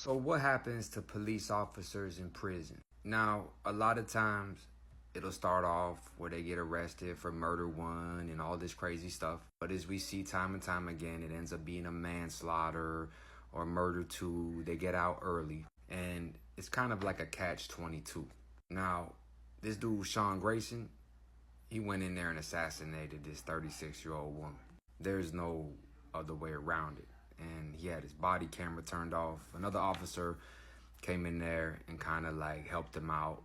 So what happens to police officers in prison? Now, a lot of times it'll start off where they get arrested for murder one and all this crazy stuff. But as we see time and time again, it ends up being a manslaughter or murder two. They get out early. And it's kind of like a catch-22. Now, this dude, Sean Grayson, he went in there and assassinated this 36-year-old woman. There's no other way around it. And he had his body camera turned off. Another officer came in there and kind of like helped him out,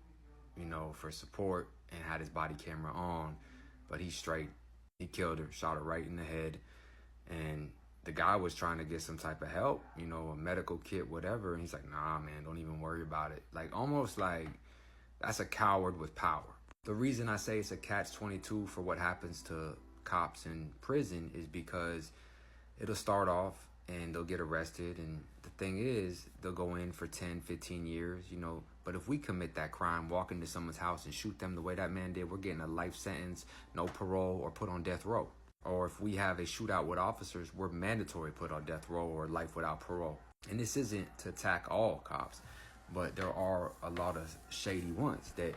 you know, for support, and had his body camera on. But he's straight. He killed her, shot her right in the head. And the guy was trying to get some type of help, you know, a medical kit, whatever. And he's like, nah, man, don't even worry about it. Like, almost like that's a coward with power. The reason I say it's a catch-22 for what happens to cops in prison is because it'll start off and they'll get arrested, and the thing is, they'll go in for 10, 15 years, you know. But if we commit that crime, walk into someone's house and shoot them the way that man did, we're getting a life sentence, no parole, or put on death row. Or if we have a shootout with officers, we're mandatory put on death row or life without parole. And this isn't to attack all cops, but there are a lot of shady ones that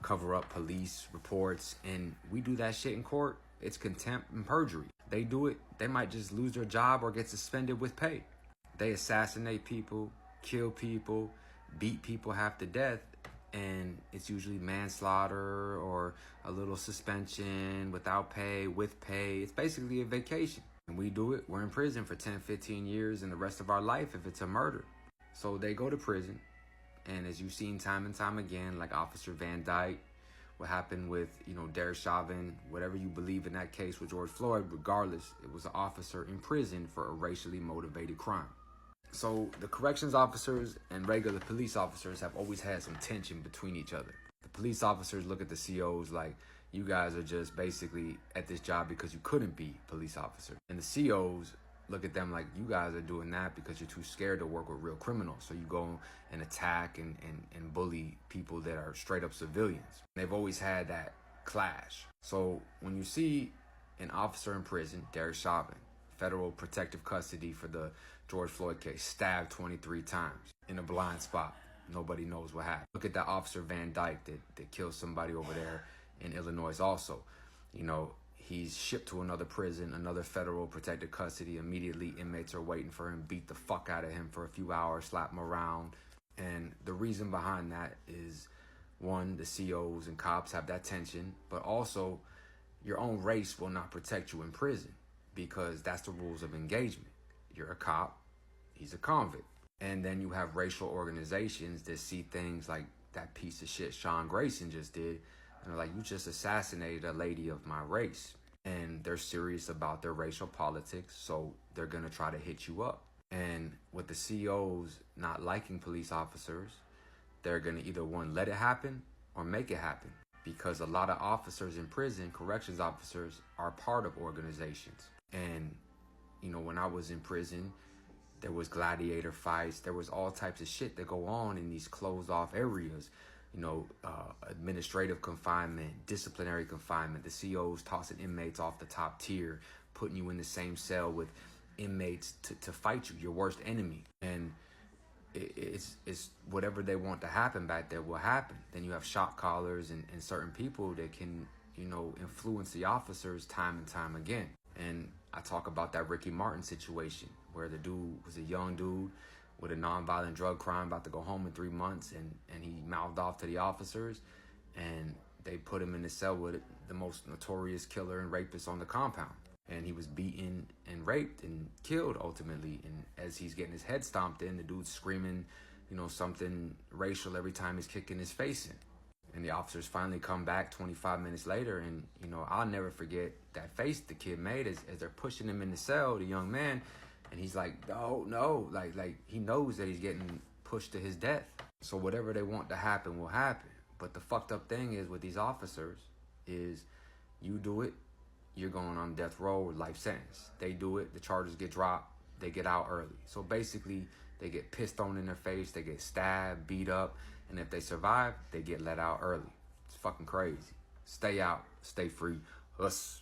cover up police reports, and we do that shit in court. It's contempt and perjury. They do it, they might just lose their job or get suspended with pay. They assassinate people, kill people, beat people half to death, and it's usually manslaughter or a little suspension without pay, with pay. It's basically a vacation. And we do it, we're in prison for 10, 15 years and the rest of our life if it's a murder. So they go to prison, and as you've seen time and time again, like Officer Van Dyke, what happened with, you know, Derek Chauvin, whatever you believe in that case with George Floyd, regardless, it was an officer in prison for a racially motivated crime. So the corrections officers and regular police officers have always had some tension between each other. The police officers look at the COs like, you guys are just basically at this job because you couldn't be police officers. And the COs look at them like, you guys are doing that because you're too scared to work with real criminals. So you go and attack and bully people that are straight up civilians. They've always had that clash. So when you see an officer in prison, Derek Chauvin, federal protective custody for the George Floyd case, stabbed 23 times in a blind spot. Nobody knows what happened. Look at that Officer Van Dyke that killed somebody over there in Illinois also. You know, he's shipped to another prison, another federal protective custody. Immediately, inmates are waiting for him, beat the fuck out of him for a few hours, slap him around. And the reason behind that is, one, the COs and cops have that tension, but also your own race will not protect you in prison because that's the rules of engagement. You're a cop, he's a convict. And then you have racial organizations that see things like that piece of shit Sean Grayson just did, and they're like, you just assassinated a lady of my race. And they're serious about their racial politics, so they're gonna try to hit you up. And with the COs not liking police officers, they're gonna either, one, let it happen or make it happen. Because a lot of officers in prison, corrections officers, are part of organizations. And, you know, when I was in prison, there was gladiator fights, there was all types of shit that go on in these closed off areas. You know, administrative confinement, disciplinary confinement, the COs tossing inmates off the top tier, putting you in the same cell with inmates to fight you, your worst enemy. And it's whatever they want to happen back there will happen. Then you have shot callers and certain people that can, you know, influence the officers time and time again. And I talk about that Ricky Martin situation where the dude was a young dude with a nonviolent drug crime about to go home in 3 months, and he mouthed off to the officers, and they put him in the cell with the most notorious killer and rapist on the compound. And he was beaten and raped and killed ultimately. And as he's getting his head stomped in, the dude's screaming, you know, something racial every time he's kicking his face in. And the officers finally come back 25 minutes later, and, you know, I'll never forget that face the kid made as they're pushing him in the cell, the young man. And he's like, no, like he knows that he's getting pushed to his death. So whatever they want to happen will happen. But the fucked up thing is with these officers is you do it, you're going on death row or life sentence. They do it, the charges get dropped, they get out early. So basically, they get pissed on in their face, they get stabbed, beat up, and if they survive, they get let out early. It's fucking crazy. Stay out, stay free. Us.